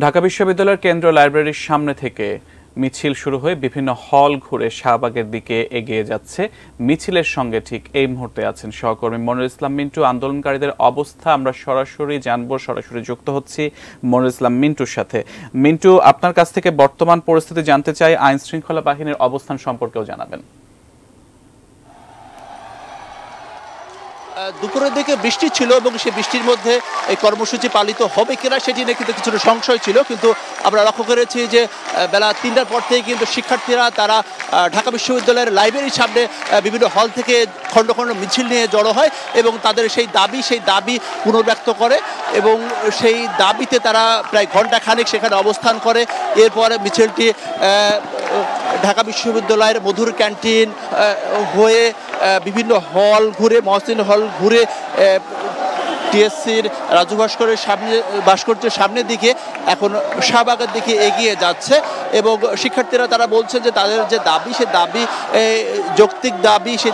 ঢাকা বিশ্ববিদ্যালয়ের কেন্দ্রীয় লাইব্রেরির সামনে থেকে মিছিল শুরু হয়ে বিভিন্ন হল ঘুরে শাহবাগের দিকে এগিয়ে যাচ্ছে। মিছিলের সঙ্গে ঠিক এই মুহূর্তে আছেন সহকর্মী মনিরুল ইসলাম মিন্টু। আন্দোলনকারীদের অবস্থা আমরা সরাসরি জানবো, সরাসরি যুক্ত হচ্ছি মনিরুল ইসলাম মিন্টুর সাথে। মিন্টু, আপনার কাছ থেকে বর্তমান পরিস্থিতি জানতে চাই, আইন শৃঙ্খলা বাহিনীর অবস্থান সম্পর্কেও জানাবেন। দুপুরের দিকে বৃষ্টি ছিল এবং সেই বৃষ্টির মধ্যে এই কর্মসূচি পালিত হবে কিনা সেটি নিয়ে কিন্তু কিছুটা সংশয় ছিল, কিন্তু আমরা লক্ষ্য করেছি যে বেলা ৩টার পর থেকে কিন্তু শিক্ষার্থীরা তারা ঢাকা বিশ্ববিদ্যালয়ের লাইব্রেরির সামনে বিভিন্ন হল থেকে খণ্ড খণ্ড মিছিল নিয়ে জড়ো হয় এবং তাদের সেই দাবি পুনর্ব্যক্ত করে এবং সেই দাবিতে তারা প্রায় ঘণ্টাখানেক সেখানে অবস্থান করে। এরপরে মিছিলটি ঢাকা বিশ্ববিদ্যালয়ের মধুর ক্যান্টিন হয়ে বিভিন্ন হল ঘুরে, মহসিন হল ঘুরে টিএসসির রাজু ভাস্কর্যের সামনের দিকে এখন শাহবাগের দিকে এগিয়ে যাচ্ছে এবং শিক্ষার্থীরা তারা বলছেন যে তাদের যে দাবি, সেই দাবি যৌক্তিক দাবি, সেই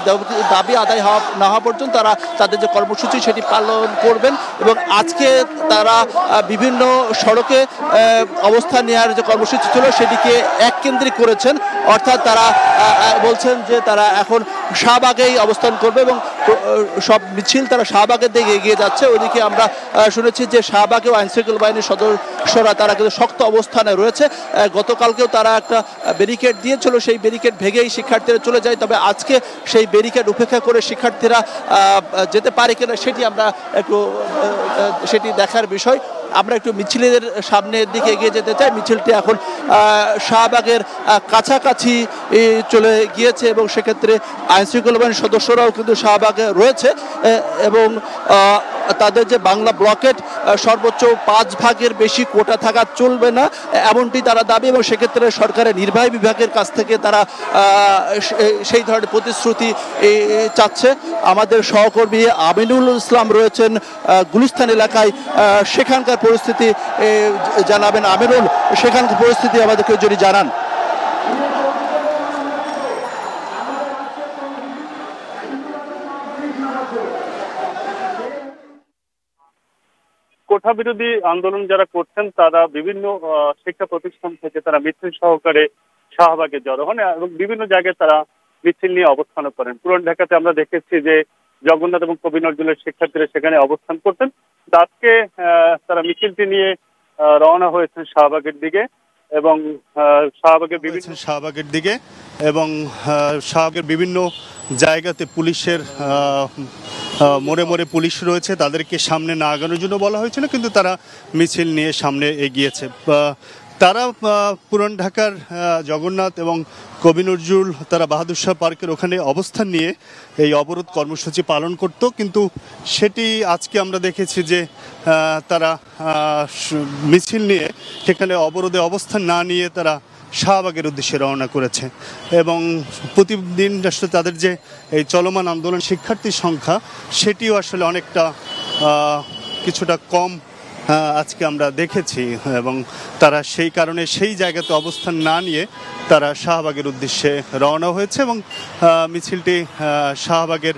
দাবি আদায় না হওয়া পর্যন্ত তারা তাদের যে কর্মসূচি সেটি পালন করবেন এবং আজকে তারা বিভিন্ন সড়কে অবস্থান নেওয়ার যে কর্মসূচি ছিল সেটিকে এককেন্দ্রিক করেছেন, অর্থাৎ তারা বলছেন যে তারা এখন শাহবাগেই অবস্থান করবে এবং সব মিছিল তারা শাহবাগের দিকে এগিয়ে যাচ্ছে। ওইদিকে আমরা শুনেছি যে শাহবাগেও আইনশৃঙ্খলা বাহিনীর সদস্যরা তারা কিন্তু শক্ত অবস্থানে রয়েছে। গতকালকেও তারা একটা ব্যারিকেড দিয়েছিল, সেই ব্যারিকেড ভেঙেই শিক্ষার্থীরা চলে যায়, তবে আজকে সেই ব্যারিকেড উপেক্ষা করে শিক্ষার্থীরা যেতে পারে কিনা সেটি দেখার বিষয়। আমরা একটু মিছিলের সামনের দিকে এগিয়ে যেতে চাই। মিছিলটি এখন শাহবাগের কাছাকাছি চলে গিয়েছে এবং সেক্ষেত্রে আইনশৃঙ্খলা বাহিনীর সদস্যরাও কিন্তু শাহবাগে রয়েছে এবং তাদের যে বাংলা ব্লকেট সর্বোচ্চ 5 ভাগের বেশি কোটা থাকা চলবে না, এমনটি তারা দাবি এবং সেক্ষেত্রে সরকারের নির্বাহী বিভাগের কাছ থেকে তারা সেই ধরনের প্রতিশ্রুতি চাচ্ছে। আমাদের সহকর্মী আমিনুল ইসলাম রয়েছেন গুলিস্তান এলাকায়, সেখানকার পরিস্থিতি জানাবেন। আমিনুল, সেখানকার পরিস্থিতি আমাদেরকে যদি জানান। কোটা বিরোধী আন্দোলন যারা করছেন তারা বিভিন্ন শিক্ষা প্রতিষ্ঠান থেকে তারা মিছিল সহকারে শাহবাগে জড়ো হন এবং বিভিন্ন জায়গায় তারা মিছিল নিয়ে অবস্থান করেন। পুরান ঢাকাতে আমরা দেখেছি যে জগন্নাথ এবং কবি নজরুলের শিক্ষার্থীরা সেখানে অবস্থান করতেন। আজকে তারা মিছিলটি নিয়ে রওনা হয়েছেন শাহবাগের দিকে এবং শাহবাগের বিভিন্ন জায়গাতে পুলিশের মোড়ে মোড়ে পুলিশ রয়েছে, তাদেরকে সামনে না আগানোর জন্য বলা হয়েছিল, কিন্তু তারা মিছিল নিয়ে সামনে এগিয়েছে। তারা পুরান ঢাকার জগন্নাথ এবং কবি নজরুল তারা বাহাদুর শাহ পার্কের ওখানে অবস্থান নিয়ে এই অবরোধ কর্মসূচি পালন করত, কিন্তু সেটি আজকে আমরা দেখেছি যে তারা মিছিল নিয়ে সেখানে অবরোধে অবস্থান না নিয়ে তারা শাহবাগের উদ্দেশ্যে রওনা করেছে এবং প্রতিদিন আসলে তাদের যে এই চলমান আন্দোলন শিক্ষার্থীর সংখ্যা সেটিও আসলে অনেকটা কিছুটা কম আজকে আমরা দেখেছি এবং তারা সেই কারণে সেই জায়গাতে অবস্থান না নিয়ে তারা শাহবাগের উদ্দেশ্যে রওনা হয়েছে এবং মিছিলটি শাহবাগের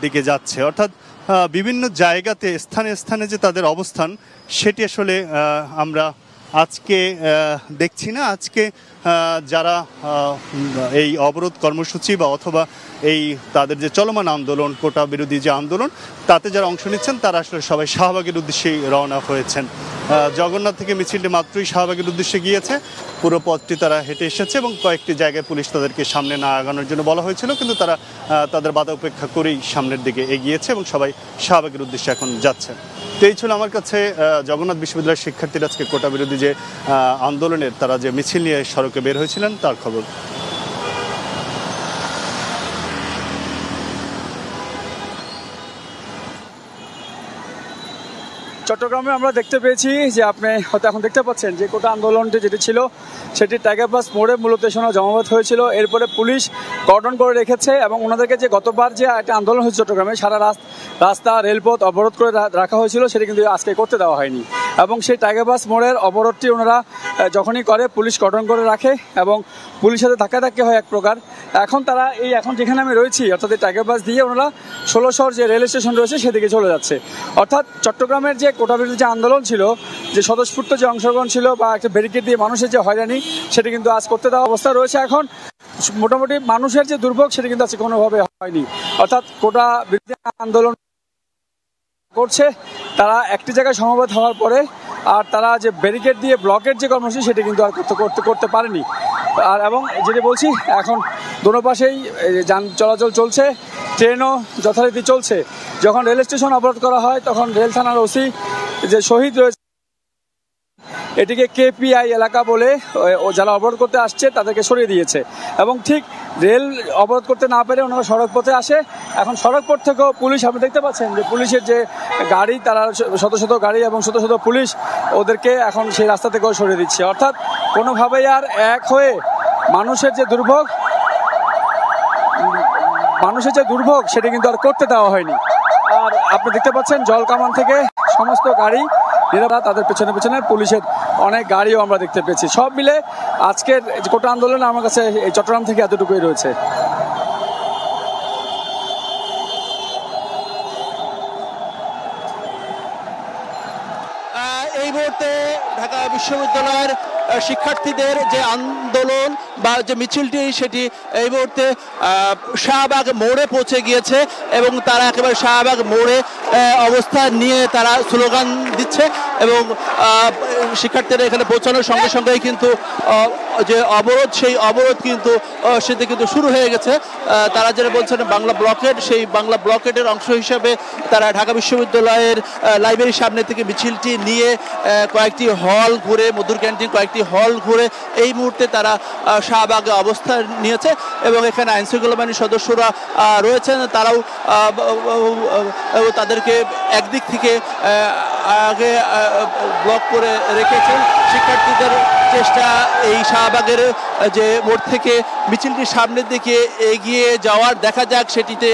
দিকে যাচ্ছে। অর্থাৎ বিভিন্ন জায়গাতে স্থানে স্থানে যে তাদের অবস্থান সেটি আসলে আমরা আজকে দেখছি না। আজকে যারা এই অবরোধ কর্মসূচি বা অথবা এই তাদের যে চলমান আন্দোলন, কোটা বিরোধী যে আন্দোলন, তাতে যারা অংশ নিচ্ছেন তারা আসলে সবাই শাহবাগের উদ্দেশ্যেই রওনা হয়েছেন। জগন্নাথ থেকে মিছিলটি মাত্রই শাহবাগের উদ্দেশ্যে গিয়েছে, পুরো পথটি তারা হেঁটে এসেছে এবং কয়েকটি জায়গায় পুলিশ তাদেরকে সামনে না আগানোর জন্য বলা হয়েছিল, কিন্তু তারা তাদের বাধা উপেক্ষা করেই সামনের দিকে এগিয়েছে এবং সবাই শাহবাগের উদ্দেশ্যে এখন যাচ্ছে। তো এই ছিল আমার কাছে জগন্নাথ বিশ্ববিদ্যালয়ের শিক্ষার্থীরা আজকে কোটা বিরোধী যে আন্দোলনের তারা যে মিছিল নিয়ে সড়কে বের হয়েছিলেন তার খবর। চট্টগ্রামে আমরা দেখতে পেয়েছি যে আপনি হয়তো এখন দেখতে পাচ্ছেন যে কোটা আন্দোলনটি যেটি ছিল সেটি টাইগার পাস মোড়ে মূলত জমায়েত হয়েছিল। এরপরে পুলিশ কর্ডন করে রেখেছে এবং ওনাদেরকে যে গতবার যে একটা আন্দোলন হয়েছে চট্টগ্রামে, সারা রাস্তা রেলপথ অবরোধ করে রাখা হয়েছিল, সেটি কিন্তু আজকে করতে দেওয়া হয়নি এবং সেই টাইগার পাস মোড়ের অবরোধটি ওনারা যখনই করে পুলিশ কর্ডন করে রাখে এবং পুলিশের সাথে ধাক্কাধাক্কি হয় এক প্রকার। এখন তারা এখন যেখানে আমি রয়েছি অর্থাৎ টাইগার পাস দিয়ে ওনারা 16 শহর যে রেল স্টেশন রয়েছে সেদিকে চলে যাচ্ছে। অর্থাৎ চট্টগ্রামের যে কোটা কোটা বিরোধী যে আন্দোলন ছিল, যে স্বতঃস্ফূর্ত যে অংশগ্রহণ ছিল বা একটা ব্যারিকেড দিয়ে মানুষের যে হয়রানি, সেটা কিন্তু আজ করতে দেওয়া অবস্থা রয়েছে। এখন মোটামুটি মানুষের যে দুর্ভোগ সেটা কিন্তু আজকে কোনোভাবে হয়নি। অর্থাৎ কোটা বিরোধী আন্দোলন করছে তারা একটি জায়গায় সমবেত হওয়ার পরে আর তারা যে ব্যারিকেড দিয়ে ব্লকের যে কর্মসূচি সেটা কিন্তু আর করতে পারেনি। আর এবং যেটা বলছি, এখন দোনো পাশেই যান চলাচল চলছে, ট্রেনও যথারীতি চলছে। যখন রেল স্টেশন অবরোধ করা হয় তখন রেল থানার ওসি যে শহীদ রয়েছে এটিকে কেপিআই এলাকা বলে যারা অবরোধ করতে আসছে তাদেরকে সরিয়ে দিয়েছে। এবং ঠিক রেল অবরোধ করতে না পেরে ওনারা সড়ক পথে আসে। এখন সড়ক পথ থেকেও পুলিশ, আপনি দেখতে পাচ্ছেন যে পুলিশের যে গাড়ি, তারা শত শত গাড়ি এবং শত শত পুলিশ ওদেরকে এখন সেই রাস্তা থেকেও সরিয়ে দিচ্ছে। অর্থাৎ কোনোভাবেই আর এক হয়ে মানুষের যে দুর্ভোগ সেটা কিন্তু আর করতে দেওয়া হয়নি। আর আপনি দেখতে পাচ্ছেন জলকামান থেকে সমস্ত গাড়ি নিরাপদ, তাদের পেছনে পেছনে পুলিশের অনেক গাড়িও আমরা দেখতে পেয়েছি। সব মিলে আজকের কোটা আন্দোলন আমার কাছে এই চট্টগ্রাম থেকে এতটুকুই রয়েছে। এই মুহূর্তে ঢাকা বিশ্ববিদ্যালয়ের শিক্ষার্থীদের যে আন্দোলন বা যে মিছিলটি সেটি এই মুহূর্তে শাহবাগ মোড়ে পৌঁছে গিয়েছে এবং তারা একেবারে শাহবাগ মোড়ে অবস্থান নিয়ে তারা স্লোগান দিচ্ছে এবং শিক্ষার্থীরা এখানে পৌঁছানোর সঙ্গে সঙ্গেই কিন্তু যে অবরোধ, সেই অবরোধ কিন্তু সেটা কিন্তু শুরু হয়ে গেছে। তারা যেটা বলছেন বাংলা ব্লকেড, সেই বাংলা ব্লকেডের অংশ হিসাবে তারা ঢাকা বিশ্ববিদ্যালয়ের লাইব্রেরির সামনে থেকে মিছিলটি নিয়ে কয়েকটি হল ঘুরে, মধুর ক্যান্টিন কয়েকটি হল ঘুরে এই মুহূর্তে তারা শাহবাগে অবস্থান নিয়েছে এবং এখানে আইনশৃঙ্খলা বাহিনীর সদস্যরা রয়েছেন। তারাও তাদেরকে একদিক থেকে আগে ব্লক করে রেখেছেন। শিক্ষার্থীদের চেষ্টা এই শাহবাগের যে মোড় থেকে মিছিলটির সামনের দিকে এগিয়ে যাওয়ার, দেখা যাক সেটিতে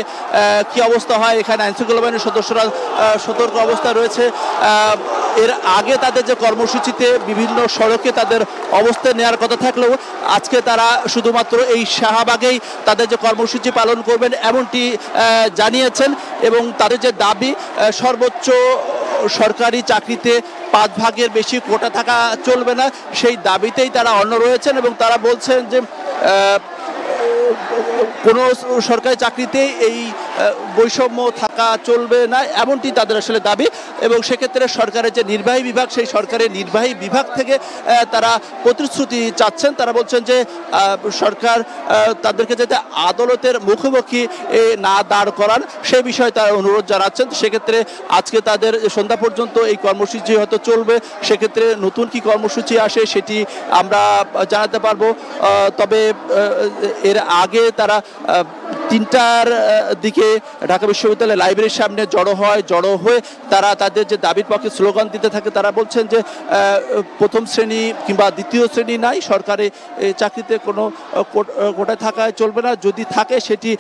কি অবস্থা হয়। এখানে আইনশৃঙ্খলা বাহিনীর সদস্যরা সতর্ক অবস্থা রয়েছে। এর আগে তাদের যে কর্মসূচিতে বিভিন্ন সড়কে তাদের অবস্থান নেওয়ার কথা থাকলেও আজকে তারা শুধুমাত্র এই শাহবাগেই তাদের যে কর্মসূচি পালন করবেন এমনটি জানিয়েছেন এবং তাদের যে দাবি সর্বোচ্চ সরকারি চাকরিতে 5 ভাগের বেশি কোটা থাকা চলবে না, সেই দাবিতেই তারা অন্য রয়েছেন এবং তারা বলছেন যে কোনো সরকারি চাকরিতেই এই বৈষম্য থাকা চলবে না, এমনটি তাদের আসলে দাবি। এবং সেক্ষেত্রে সরকারের যে নির্বাহী বিভাগ, সেই সরকারের নির্বাহী বিভাগ থেকে তারা প্রতিশ্রুতি চাচ্ছেন। তারা বলছেন যে সরকার তাদেরকে যাতে আদালতের মুখোমুখি না দাঁড় করান সেই বিষয়ে তারা অনুরোধ জানাচ্ছেন। সেক্ষেত্রে আজকে তাদের সন্ধ্যা পর্যন্ত এই কর্মসূচি হয়তো চলবে। সেক্ষেত্রে নতুন কি কর্মসূচি আসে সেটি আমরা জানাতে পারবো। তবে এর আগে তারা 3টার দিকে ঢাকা বিশ্ববিদ্যালয় লাইব্রেরির সামনে জড়ো হয়ে তারা তাদের যে দাবির পক্ষে স্লোগান দিতে থাকে। তারা বলছেন যে প্রথম শ্রেণী কিংবা দ্বিতীয় শ্রেণী নাই, সরকারি চাকরিতে কোনো কোটায় থাকায় চলবে না, যদি থাকে সেটি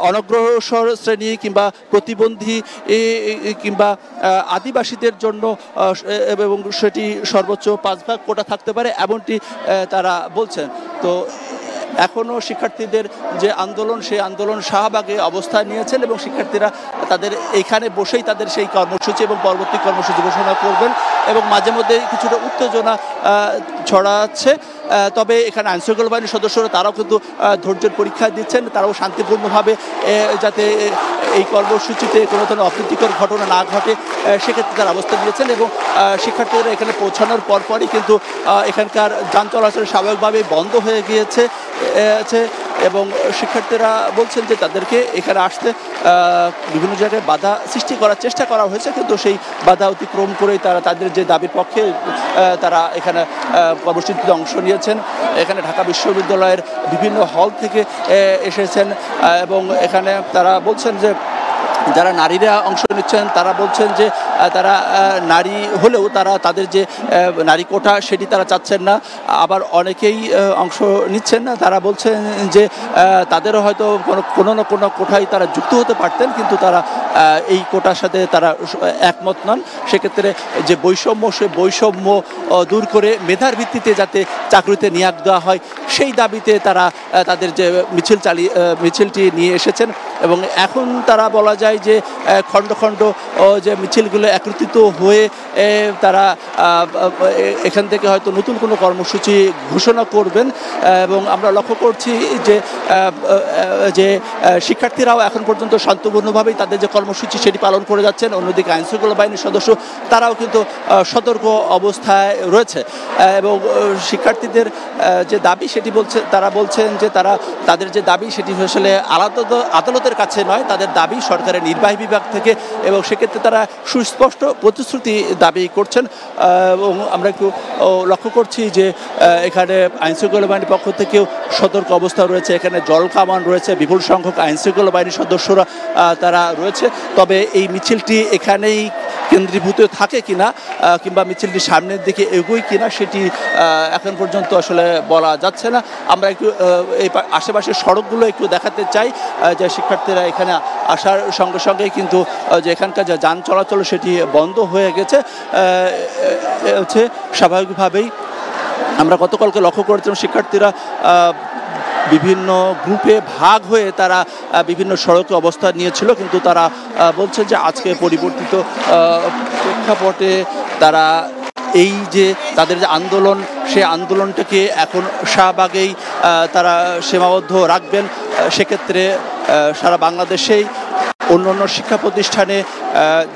অনগ্রসর শ্রেণী কিংবা প্রতিবন্ধী কিংবা আদিবাসীদের জন্য এবং সেটি সর্বোচ্চ 5 ভাগ কোটা থাকতে পারে, এমনটি তারা বলছেন। তো এখনও শিক্ষার্থীদের যে আন্দোলন, সেই আন্দোলন শাহবাগে অবস্থান নিয়েছেন এবং শিক্ষার্থীরা তাদের এইখানে বসেই তাদের সেই কর্মসূচি এবং পরবর্তী কর্মসূচি ঘোষণা করবেন এবং মাঝে মধ্যে কিছুটা উত্তেজনা ছড়াচ্ছে। তবে এখানে আইনশৃঙ্খলা বাহিনীর সদস্যরা তারাও কিন্তু ধৈর্যের পরীক্ষা দিচ্ছেন, তারাও শান্তিপূর্ণভাবে যাতে এই কর্মসূচিতে কোনো ধরনের অপ্রীতিকর ঘটনা না ঘটে সেক্ষেত্রে তারা অবস্থান নিয়েছেন এবং শিক্ষার্থীরা এখানে পৌঁছানোর পরপরই কিন্তু এখানকার যান চলাচল স্বাভাবিকভাবে বন্ধ হয়ে গিয়েছে এবং শিক্ষার্থীরা বলছেন যে তাদেরকে এখানে আসতে বিভিন্ন জায়গায় বাধা সৃষ্টি করার চেষ্টা করা হয়েছে, কিন্তু সেই বাধা অতিক্রম করেই তারা তাদের যে দাবির পক্ষে তারা এখানে কর্মসূচিতে অংশ নিয়েছেন। এখানে ঢাকা বিশ্ববিদ্যালয়ের বিভিন্ন হল থেকে এসেছেন এবং এখানে তারা বলছেন যে যারা নারীরা অংশ নিচ্ছেন তারা বলছেন যে তারা নারী হলেও তারা তাদের যে নারী কোটা সেটি তারা চাচ্ছেন না। আবার অনেকেই অংশ নিচ্ছেন না, তারা বলছেন যে তাদেরও হয়তো কোনো না কোনো কোটায় তারা যুক্ত হতে পারতেন, কিন্তু তারা এই কোটার সাথে তারা একমত নন। সেক্ষেত্রে যে বৈষম্য, সে বৈষম্য দূর করে মেধার ভিত্তিতে যাতে চাকরিতে নিয়োগ দেওয়া হয় সেই দাবিতে তারা তাদের যে মিছিলটি নিয়ে এসেছেন। এবং এখন তারা বলা যায় যে খণ্ড খণ্ড যে মিছিলগুলো একত্রিত হয়ে তারা এখান থেকে হয়তো নতুন কোনো কর্মসূচি ঘোষণা করবেন। এবং আমরা লক্ষ্য করছি যে শিক্ষার্থীরাও এখন পর্যন্ত শান্তপূর্ণভাবেই তাদের যে কর্মসূচি সেটি পালন করে যাচ্ছেন। অন্যদিকে আইনশৃঙ্খলা বাহিনীর সদস্য তারাও কিন্তু সতর্ক অবস্থায় রয়েছে। এবং শিক্ষার্থীদের যে দাবি সেটি তারা বলছেন যে তাদের যে দাবি সেটি আসলে আদালতের কাছে নয়, তাদের দাবি সরকারের নির্বাহী বিভাগ থেকে, এবং সেক্ষেত্রে তারা সুস্পষ্ট প্রতিশ্রুতি দাবি করছেন। এবং আমরা একটু লক্ষ্য করছি যে এখানে আইনশৃঙ্খলা বাহিনীর পক্ষ থেকেও সতর্ক অবস্থা রয়েছে, এখানে জল কামান রয়েছে, বিপুল সংখ্যক আইনশৃঙ্খলা বাহিনীর সদস্যরা তারা রয়েছে। তবে এই মিছিলটি এখানেই কেন্দ্রীভূত থাকে কিনা কিংবা মিছিলটি সামনের দিকে এগোয় কিনা সেটি এখন পর্যন্ত আসলে বলা যাচ্ছে না। আমরা একটু এই আশেপাশের সড়কগুলো একটু দেখাতে চাই যে শিক্ষার্থীরা এখানে আসার সঙ্গে সঙ্গেই কিন্তু যে এখানকার যে যান চলাচল সেটি বন্ধ হয়ে গেছে। হচ্ছে স্বাভাবিকভাবেই আমরা গতকালকে লক্ষ্য করেছিলাম শিক্ষার্থীরা বিভিন্ন গ্রুপে ভাগ হয়ে তারা বিভিন্ন সড়কে অবস্থান নিয়েছিল, কিন্তু তারা বলছে যে আজকে পরিবর্তিত প্রেক্ষাপটে তারা এই যে তাদের যে আন্দোলন, সেই আন্দোলনটাকে এখন শাহবাগেই তারা সীমাবদ্ধ রাখবেন। সেক্ষেত্রে সারা বাংলাদেশেই অন্য শিক্ষা প্রতিষ্ঠানে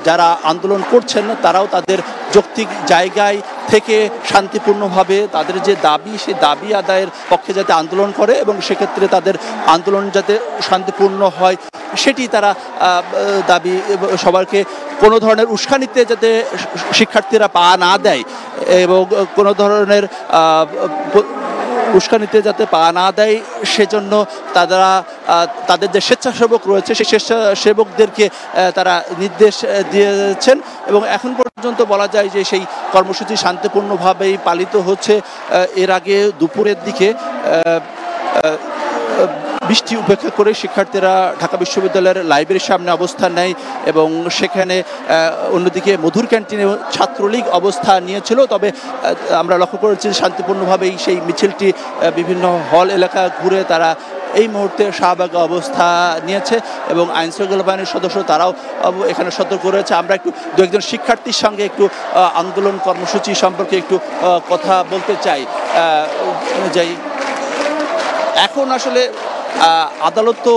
যারা আন্দোলন করছেন তারাও তাদের যৌক্তিক জায়গায় থেকে শান্তিপূর্ণভাবে তাদের যে দাবি, সেই দাবি আদায়ের পক্ষে যাতে আন্দোলন করে এবং সেক্ষেত্রে তাদের আন্দোলন যাতে শান্তিপূর্ণ হয় সেটি তারা দাবি। সবাইকে কোনো ধরনের উস্কানিতে যাতে শিক্ষার্থীরা পা না দেয় এবং কোনো ধরনের উস্কানিতে যাতে পা না দেয় সেজন্য তাদের যে স্বেচ্ছাসেবক রয়েছে সেই স্বেচ্ছাসেবকদেরকে তারা নির্দেশ দিয়েছেন। এবং এখন পর্যন্ত বলা যায় যে সেই কর্মসূচি শান্তিপূর্ণভাবেই পালিত হচ্ছে। এর আগে দুপুরের দিকে বৃষ্টি উপেক্ষা করে শিক্ষার্থীরা ঢাকা বিশ্ববিদ্যালয়ের লাইব্রেরির সামনে অবস্থান নেয় এবং সেখানে অন্যদিকে মধুর ক্যান্টিনে ছাত্রলীগ অবস্থান নিয়েছিল। তবে আমরা লক্ষ্য করেছি শান্তিপূর্ণভাবেই সেই মিছিলটি বিভিন্ন হল এলাকা ঘুরে তারা এই মুহূর্তে শাহবাগে অবস্থা নিয়েছে এবং আইনশৃঙ্খলা বাহিনীর সদস্য তারাও এখানে সতর্ক রয়েছে। আমরা একটু দু একজন শিক্ষার্থীর সঙ্গে একটু আন্দোলন কর্মসূচি সম্পর্কে একটু কথা বলতে চাই। এখন আসলে আদালত তো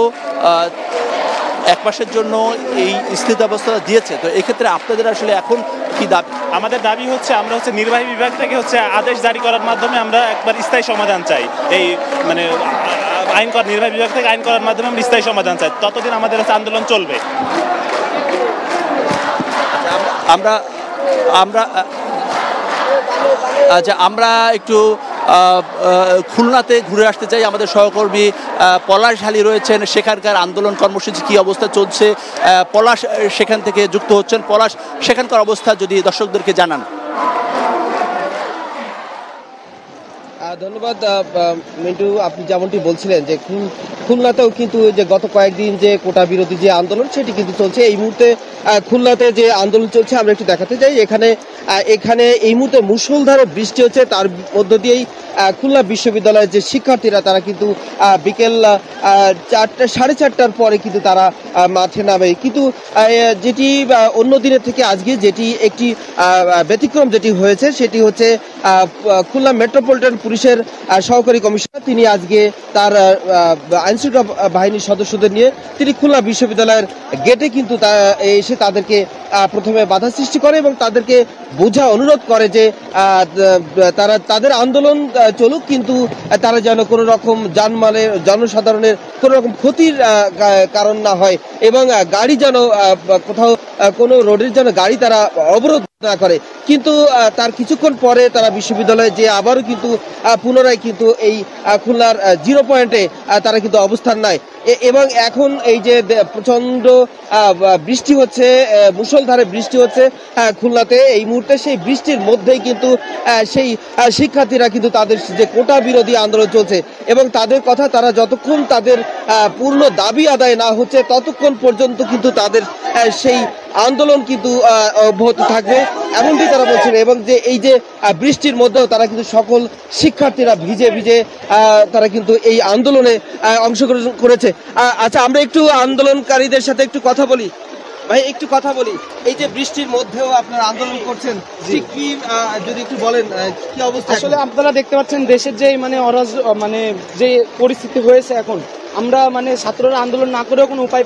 এক মাসের জন্য এই স্থিতাবস্থা দিয়েছে, তো এক্ষেত্রে আপনাদের আসলে এখন কি দাবি? আমাদের দাবি হচ্ছে আমরা নির্বাহী বিভাগ থেকে আদেশ জারি করার মাধ্যমে আমরা একবার স্থায়ী সমাধান চাই। এই মানে নির্বাহী বিভাগ থেকে আইন করার মাধ্যমে আমরা স্থায়ী সমাধান চাই, ততদিন আমাদের আন্দোলন চলবে। আমরা একটু খুলনাতে ঘুরে আসতে চাই। আমাদের সহকর্মী পলাশ ঢালি রয়েছেন, সেখানকার আন্দোলন কর্মসূচি কি অবস্থা চলছে, পলাশ সেখান থেকে যুক্ত হচ্ছেন। পলাশ, সেখানকার অবস্থা যদি দর্শকদেরকে জানান। ধন্যবাদ মিন্টু, আপনি যেমনটি বলছিলেন যে খুলনাতেও কিন্তু যে গত কয়েকদিন যে কোটা বিরোধী যে আন্দোলন সেটি কিন্তু চলছে। এই মুহূর্তে খুলনাতে যে আন্দোলন চলছে আমরা একটু দেখাতে চাই। এখানে এই মুহূর্তে মুষলধারে বৃষ্টি হচ্ছে, তার মধ্য দিয়েই খুলনা বিশ্ববিদ্যালয়ের যে শিক্ষার্থীরা তারা কিন্তু বিকেল 4:30টার পরে কিন্তু তারা মাঠে নামে। কিন্তু যেটি অন্য দিনের থেকে আজকে যেটি একটি ব্যতিক্রম যেটি হয়েছে সেটি হচ্ছে খুলনা মেট্রোপলিটন পুলিশের সহকারী কমিশনার তিনি আজকে তার আইনশৃঙ্খলা বাহিনীর সদস্যদের নিয়ে তিনি খুলনা বিশ্ববিদ্যালয়ের গেটে কিন্তু এসে তাদেরকে প্রথমে বাধা সৃষ্টি করে এবং তাদেরকে বোঝা অনুরোধ করে যে তারা তাদের আন্দোলন চলুক, কিন্তু তারা যেন কোনো রকম জানমালের জনসাধারণের কোনো রকম ক্ষতির কারণ না হয় এবং গাড়ি যেন কোথাও কোনো রোডের যেন গাড়ি তারা অবরোধ করে, কিন্তু তার কিছুক্ষণ পরে তারা বিশ্ববিদ্যালয়ে যে আবারও কিন্তু পুনরায় কিন্তু এই খুলনার 0 পয়েন্টে তারা কিন্তু অবস্থান নেয়। এবং এখন এই যে প্রচন্ড বৃষ্টি হচ্ছে, মুষলধারে বৃষ্টি হচ্ছে খুলনাতে এই মুহূর্তে, সেই বৃষ্টির মধ্যেই কিন্তু সেই শিক্ষার্থীরা কিন্তু তাদের যে কোটা বিরোধী আন্দোলন চলছে এবং তাদের কথা, তারা যতক্ষণ তাদের পূর্ণ দাবি আদায় না হচ্ছে ততক্ষণ পর্যন্ত কিন্তু তাদের সেই আন্দোলন কিন্তু অব্যাহত থাকবে এমনটি তারা বলছেন। এবং যে এই যে বৃষ্টির মধ্যেও তারা কিন্তু সকল শিক্ষার্থীরা ভিজে ভিজে তারা কিন্তু এই আন্দোলনে অংশগ্রহণ করেছে। আচ্ছা, আমরা একটু আন্দোলনকারীদের সাথে একটু কথা বলি। ভাই, একটু কথা বলি, এই যে বৃষ্টির মধ্যেও আপনারা আন্দোলন করছেন, ঠিক কি যদি একটু বলেন কি অবস্থা? আসলে আপনারা দেখতে পাচ্ছেন দেশের যে মানে যে পরিস্থিতি হয়েছে এখন, আমরা মানে ছাত্ররা আন্দোলন না করেও কোনো উপায়,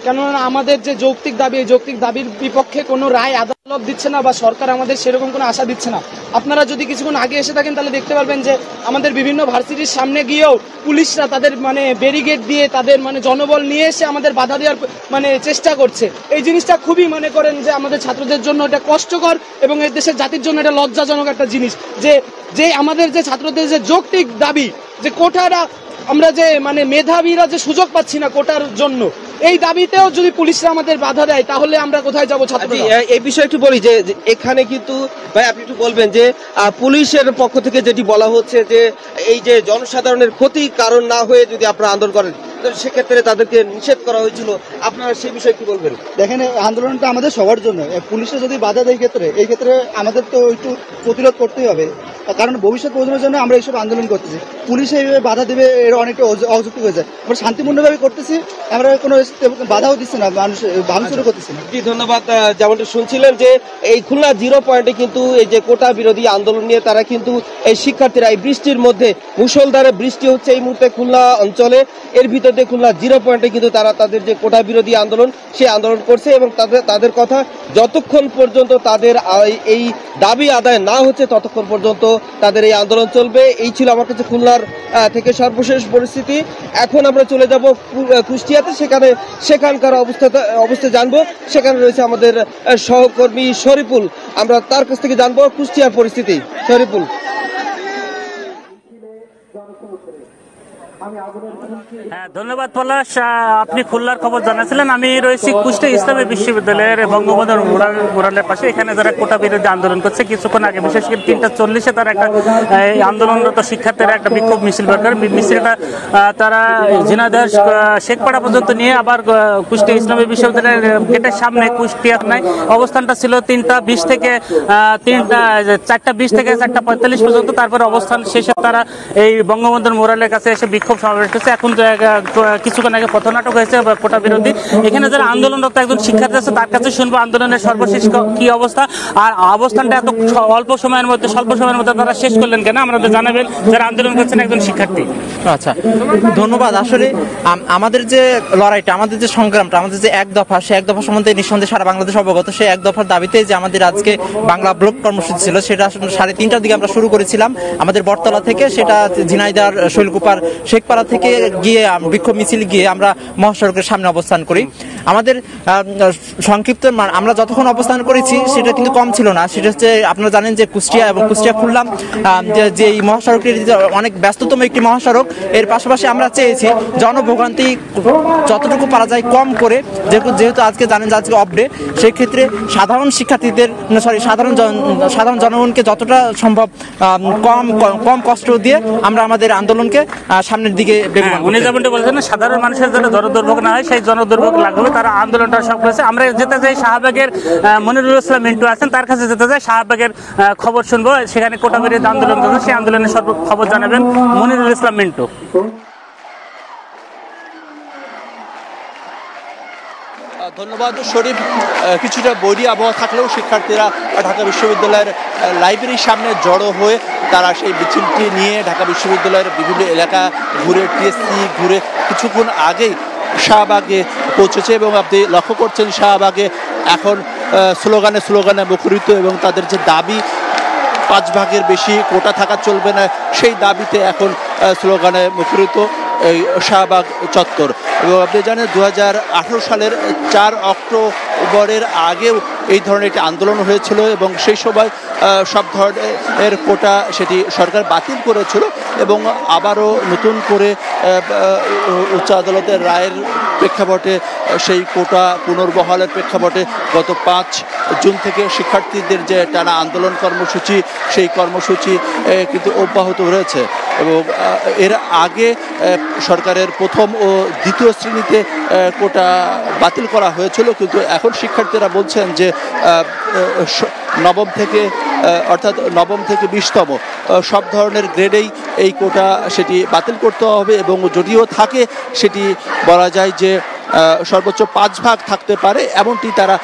কেননা আমাদের যে যৌক্তিক দাবি, এই যৌক্তিক দাবির বিপক্ষে কোনো রায় আদালত দিচ্ছে না বা সরকার আমাদের সেরকম কোনো আশা দিচ্ছে না। আপনারা যদি কিছুক্ষণ আগে এসে থাকেন তাহলে দেখতে পারবেন যে আমাদের বিভিন্ন ভার্সিটির সামনে গিয়েও পুলিশরা তাদের মানে ব্যারিকেড দিয়ে তাদের মানে জনবল নিয়ে এসে আমাদের বাধা দেওয়ার মানে চেষ্টা করছে। এই জিনিসটা খুবই মনে করেন যে আমাদের ছাত্রদের জন্য এটা কষ্টকর এবং এই দেশের জাতির জন্য এটা লজ্জাজনক একটা জিনিস, যে আমাদের যে ছাত্রদের যে যৌক্তিক দাবি, যে কোটারা আমরা যে মানে মেধাবীরা যে সুযোগ পাচ্ছি না কোটার জন্য, এই দাবিতেও যদি পুলিশরা আমাদের বাধা দেয় তাহলে আমরা কোথায় যাবো ছাত্ররা? এই বিষয়ে একটু বলি যে এখানে কিন্তু ভাই আপনি একটু বলবেন যে পুলিশের পক্ষ থেকে যেটি বলা হচ্ছে যে এই যে জনসাধারণের ক্ষতি কারণ না হয়ে যদি আপনারা আন্দোলন করেন সেক্ষেত্রে তাদেরকে নিষেধ করা হয়েছিল, আপনারা সেই বিষয়ে কি বলবেন? দেখেন, আন্দোলনটা আমাদের সবার জন্য, পুলিশরা যদি বাধা দেয় এই ক্ষেত্রে আমাদের তো একটু প্রতিরোধ করতেই হবে, কারণ ভবিষ্যৎ প্রজন্মের জন্য আমরা এইসব আন্দোলন করতেছি। পুলিশ এইভাবে বাধা দেবে, এর অনেকটা অযৌক্তিক হয়ে যায়। আমরা শান্তিপূর্ণভাবে করতেছি, আমরা কোনো বাধাও দিচ্ছি না, মানুষ ভাঙচুরও করতেছি না। জি, ধন্যবাদ। যেমনটা শুনছিলেন যে এই খুলনা 0 পয়েন্টে কিন্তু এই যে কোটা বিরোধী আন্দোলন নিয়ে তারা কিন্তু এই শিক্ষার্থীরা এই বৃষ্টির মধ্যে, মুষলধারে বৃষ্টি হচ্ছে এই মুহূর্তে খুলনা অঞ্চলে, এর ভিতরে খুলনা 0 পয়েন্টে কিন্তু তারা তাদের যে কোটা বিরোধী আন্দোলন সেই আন্দোলন করছে এবং তাদের কথা যতক্ষণ পর্যন্ত তাদের এই দাবি আদায় না হচ্ছে ততক্ষণ পর্যন্ত তাদের এই আন্দোলন চলবে। এই ছিল আমার কাছে খুলনার থেকে সর্বশেষ পরিস্থিতি। এখন আমরা চলে যাব কুষ্টিয়াতে, সেখানকার অবস্থা জানবো। সেখানে রয়েছে আমাদের সহকর্মী শরীফুল, আমরা তার কাছ থেকে জানবো কুষ্টিয়ার পরিস্থিতি। শরীফুল। হ্যাঁ, ধন্যবাদ পলাশ। আপনি খুলনার খবর জানাছিলেন। আমি রয়েছি কুষ্টিয়া ইসলামী বিশ্ববিদ্যালয়ের বঙ্গবন্ধু মুরালের পাশে। এখানে যারা কোটা বিরোধী আন্দোলন করছে, কিছুক্ষণ আগে বিশেষ করে 3:40 তারা একটা আন্দোলনরত শিক্ষার্থীরা একটা বিক্ষোভ মিছিল বের করে। মিছিলটা তারা ঝিনাইদহ শেখপাড়া পর্যন্ত নিয়ে আবার কুষ্টিয়া ইসলামী বিশ্ববিদ্যালয়ের গেটের সামনে কুষ্টিয়া নাই অবস্থানটা ছিল 3:20 থেকে 4:20 থেকে 4:45 পর্যন্ত। তারপরে অবস্থান শেষে তারা এই বঙ্গবন্ধুর মুরালের কাছে এসে বিক্ষোভ সমাবেশ করছে। এখন কিছুক্ষণ আগে পথনাটক হয়েছে কোটা বিরোধী। এখানে যারা আন্দোলনরত একজন শিক্ষার্থী আছে তার কাছে শুনবো আন্দোলনের সর্বশেষ কি অবস্থা, আর অবস্থানটা এত স্বল্প সময়ের মধ্যে তারা শেষ করলেন কেন আমাদের জানাবেন, যারা আন্দোলন করছেন একজন শিক্ষার্থী। আচ্ছা, ধন্যবাদ। আসলে আমাদের যে লড়াইটা, আমাদের যে সংগ্রামটা, আমাদের যে এক দফা, সে এক দফা সম্বন্ধে নিঃসন্দেহে সারা বাংলাদেশ অবগত। সেই এক দফার দাবিতে যে আমাদের আজকে বাংলা ব্লক কর্মসূচি ছিল, সেটা 3:30টার দিকে আমরা শুরু করেছিলাম আমাদের বটতলা থেকে। সেটা ঝিনাইদহ শৈলকুপার শেখপাড়া থেকে গিয়ে বিক্ষোভ মিছিল গিয়ে আমরা মহাসড়কের সামনে অবস্থান করি। আমাদের সংক্ষিপ্ত আমরা যতক্ষণ অবস্থান করেছি সেটা কিন্তু কম ছিল না। সেটা হচ্ছে আপনারা জানেন যে কুষ্টিয়া এবং কুষ্টিয়া খুলনা যে এই মহাসড়কটি অনেক ব্যস্ততম একটি মহাসড়ক। এর পাশাপাশি আমরা চেয়েছি জনভোগান্তি যতটুকু পারা যায় কম করে, যেহেতু আজকে জানেন যে আজকে অফ ডে, সেই ক্ষেত্রে সাধারণ শিক্ষার্থীদের সাধারণ জনগণকে যতটা সম্ভব কম কষ্ট দিয়ে আমরা আমাদের আন্দোলনকে সামনের দিকে। উনি যেমনটি বলছেন, সাধারণ মানুষের জন্য জনদুর্ভোগ না হয় সেই জনদুর্ভোগ লাগবে, তারা আন্দোলনটা সব করেছে। আমরা যেতে চাই শাহবাগের মনিরুল ইসলাম মিন্টু আছেন, তার কাছে যেতে চাই, শাহবাগের খবর শুনবো। সেখানে কোটা বিরোধী আন্দোলন চলছে, সেই আন্দোলনের সর্ব খবর জানাবেন মনিরুল ইসলাম মিন্টু। ধন্যবাদ শরীফ। কিছুটা বৈরী আবহাওয়া থাকলেও শিক্ষার্থীরা ঢাকা বিশ্ববিদ্যালয়ের লাইব্রেরির সামনে জড়ো হয়ে তারা সেই মিছিলটি নিয়ে ঢাকা বিশ্ববিদ্যালয়ের বিভিন্ন এলাকা ঘুরে, টিএসসি ঘুরে কিছুক্ষণ আগেই শাহবাগে পৌঁছেছে এবং আপনি লক্ষ্য করছেন শাহবাগে এখন স্লোগানে মুখরিত এবং তাদের যে দাবি 5 ভাগের বেশি কোটা থাকা চলবে না সেই দাবিতে এখন স্লোগানে মুখরিত। এই শাহবাগ চত্বর। এবং আপনি জানেন 2018 সালের 4 অক্টোবরের আগেও এই ধরনের একটি আন্দোলন হয়েছিল এবং সেই সময় সব ধরনের কোটা সেটি সরকার বাতিল করেছিল এবং আবারও নতুন করে উচ্চ আদালতের রায়ের প্রেক্ষাপটে সেই কোটা পুনর্বহালের প্রেক্ষাপটে গত 5 জুন থেকে শিক্ষার্থীদের যে টানা আন্দোলন কর্মসূচি সেই কর্মসূচি কিন্তু অব্যাহত রয়েছে। এবং এর আগে সরকারের প্রথম ও দ্বিতীয় শ্রেণীতে কোটা বাতিল করা হয়েছিল, কিন্তু এখন শিক্ষার্থীরা বলছেন যে নবম থেকে অর্থাৎ নবম থেকে 20তম সব ধরনের গ্রেডেই এই কোটা সেটি বাতিল করতে হবে এবং যদিও থাকে সেটি বলা যায় যে সর্বোচ্চ 5 ভাগ থাকতে পারে, এমনটি তারা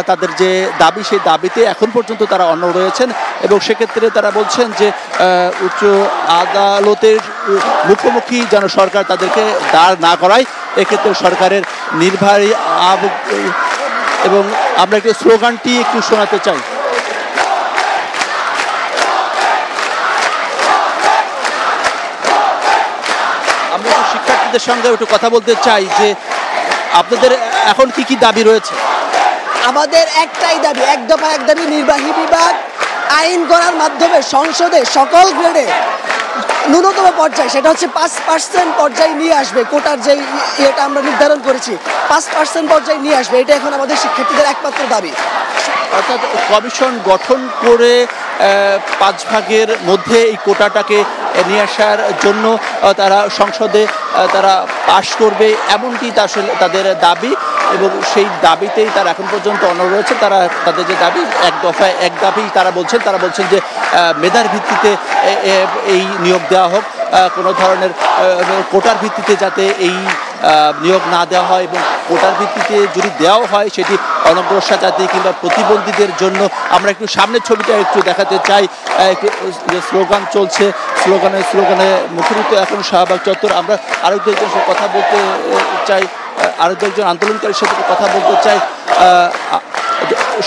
তাদের যে দাবি সেই দাবিতে এখন পর্যন্ত তারা অনড় রয়েছেন। এবং সেক্ষেত্রে তারা বলছেন যে উচ্চ আদালতের মুখোমুখি যেন সরকার তাদেরকে দাঁড় না করায়, এক্ষেত্রে সরকারের নির্বাহী এবং আমরা একটু স্লোগানটি একটু শোনাতে চাই। আমরা একটু শিক্ষার্থীদের সঙ্গে একটু কথা বলতে চাই যে আপনাদের এখন কি কি দাবি রয়েছে? আমাদের একটাই দাবি, এক দফা এক দাবি, নির্বাহী বিভাগ আইন করার মাধ্যমে সংসদে সকল গ্রেডে ন্যূনতম পর্যায়ে সেটা হচ্ছে 5% পর্যায়ে নিয়ে আসবে। কোটার যে এটা আমরা নির্ধারণ করেছি 5% পর্যায়ে নিয়ে আসবে, এটা এখন আমাদের শিক্ষার্থীদের একমাত্র দাবি। অর্থাৎ কমিশন গঠন করে 5 ভাগের মধ্যে এই কোটাটাকে নিয়ে আসার জন্য তারা সংসদে তারা পাশ করবে, এমনটি আসলে তাদের দাবি এবং সেই দাবিতেই তারা এখন পর্যন্ত অনড় রয়েছে। তারা তাদের যে দাবি এক দফায় এক দাবি তারা বলছেন যে মেধার ভিত্তিতে এই নিয়োগ দেওয়া হোক, কোনো ধরনের কোটার ভিত্তিতে যাতে এই নিয়োগ না দেওয়া হয় এবং কোটার ভিত্তিতে যদি দেওয়া হয় সেটি অনগ্রসর জাতি কিংবা প্রতিবন্ধীদের জন্য। আমরা একটু সামনের ছবিটা একটু দেখাতে চাই, একটু স্লোগান চলছে, স্লোগানে মুখরিত এখন শাহবাগ চত্বর। আমরা আরও একজনের সাথে কথা বলতে চাই, আরও একজন আন্দোলনকারীর সাথে কথা বলতে চাই।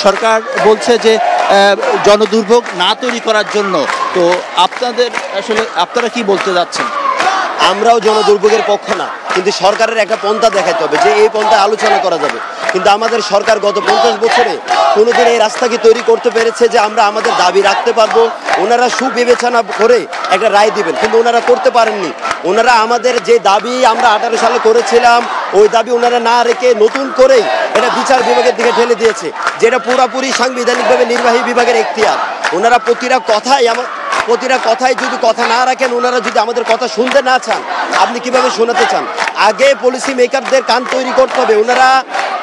সরকার বলছে যে জনদুর্ভোগ না তৈরি করার জন্য, তো আপনাদের আসলে আপনারা কি বলতে যাচ্ছেন? আমরাও জনদুর্ভোগের পক্ষ না, কিন্তু সরকারের একটা পন্থা দেখাতে হবে যে এই পন্থায় আলোচনা করা যাবে। কিন্তু আমাদের সরকার গত 50 বছরে কোনোদিন এই রাস্তাকে তৈরি করতে পেরেছে যে আমরা আমাদের দাবি রাখতে পারবো। ওনারা সুবিবেচনা করে একটা রায় দিবেন, কিন্তু ওনারা করতে পারেননি। ওনারা আমাদের যে দাবি আমরা 18 সালে করেছিলাম ওই দাবি ওনারা না রেখে নতুন করেই এটা বিচার বিভাগের দিকে ঠেলে দিয়েছে, যেটা পুরোপুরি সাংবিধানিকভাবে নির্বাহী বিভাগের এখতিয়ার। ওনারা প্রতিটা কথায় যদি কথা না রাখেন, ওনারা যদি আমাদের কথা শুনতে না চান, আপনি কিভাবে শোনাতে চান? আগে পলিসি মেকারদের কান তৈরি করতে হবে। ওনারা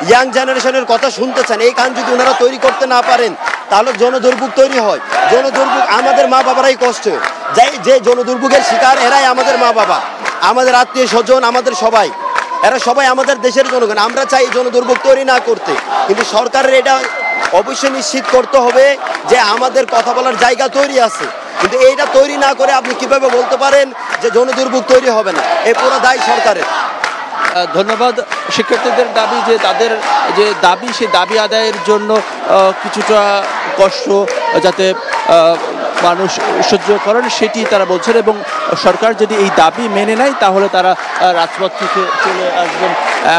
ইয়াং জেনারেশনের কথা শুনতে চান, এই কান যদি ওনারা তৈরি করতে না পারেন তাহলে জনদুর্ভোগ তৈরি হয়। জনদুর্ভোগ আমাদের মা বাবারাই কষ্ট, যে জনদুর্ভোগের শিকার এরাই আমাদের মা বাবা, আমাদের আত্মীয় স্বজন, আমাদের সবাই, এরা সবাই আমাদের দেশের জনগণ। আমরা চাই জনদুর্ভোগ তৈরি না করতে, কিন্তু সরকারের এটা অবশ্যই নিশ্চিত করতে হবে যে আমাদের কথা বলার জায়গা তৈরি আছে। কিন্তু এইটা তৈরি না করে আপনি কিভাবে বলতে পারেন যে জনদুর্ভোগ তৈরি হবে না? এই পুরো দায় সরকারের। ধন্যবাদ। শিক্ষার্থীদের দাবি যে তাদের যে দাবি সেই দাবি আদায়ের জন্য কিছুটা কষ্ট যাতে মানুষ সহ্য করেন সেটি তারা বলছেন এবং সরকার যদি এই দাবি মেনে নেয় তাহলে তারা রাজপথ থেকে চলে আসবেন,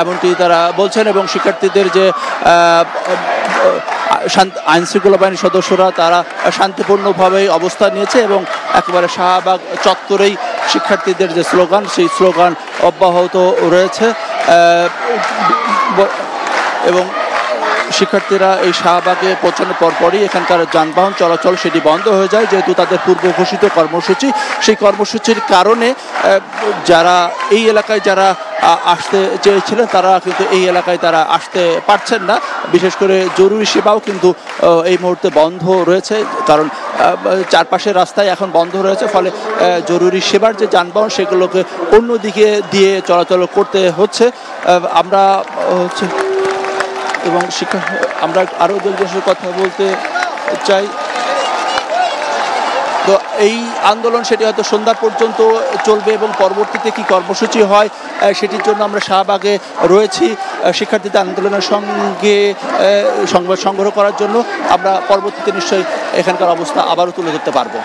এমনটি তারা বলছেন। এবং শিক্ষার্থীদের যে আইনশৃঙ্খলা বাহিনীর সদস্যরা তারা শান্তিপূর্ণভাবে অবস্থান নিয়েছে এবং একেবারে শাহবাগ চত্বরেই শিক্ষার্থীদের যে স্লোগান সেই স্লোগান অব্যাহত রয়েছে এবং শিক্ষার্থীরা এই শাহবাগে পৌঁছানোর পরপরই এখানকার যানবাহন চলাচল সেটি বন্ধ হয়ে যায়, যেহেতু তাদের পূর্ব ঘোষিত কর্মসূচি। সেই কর্মসূচির কারণে যারা এই এলাকায় যারা আসতে চেয়েছিলেন তারা কিন্তু এই এলাকায় তারা আসতে পারছেন না। বিশেষ করে জরুরি সেবাও কিন্তু এই মুহূর্তে বন্ধ রয়েছে, কারণ চারপাশের রাস্তায় এখন বন্ধ রয়েছে, ফলে জরুরি সেবার যে যানবাহন সেগুলোকে অন্যদিকে দিয়ে চলাচল করতে হচ্ছে। আমরা হচ্ছে এবং আমরা আরও দুজনের সাথে কথা বলতে চাই। তো এই আন্দোলন সেটি হয়তো সন্ধ্যা পর্যন্ত চলবে এবং পরবর্তীতে কি কর্মসূচি হয় সেটির জন্য আমরা শাহবাগে রয়েছি শিক্ষার্থীদের আন্দোলনের সঙ্গে সংবাদ সংগ্রহ করার জন্য। আমরা পরবর্তীতে নিশ্চয়ই এখানকার অবস্থা আবারও তুলে ধরতে পারবো।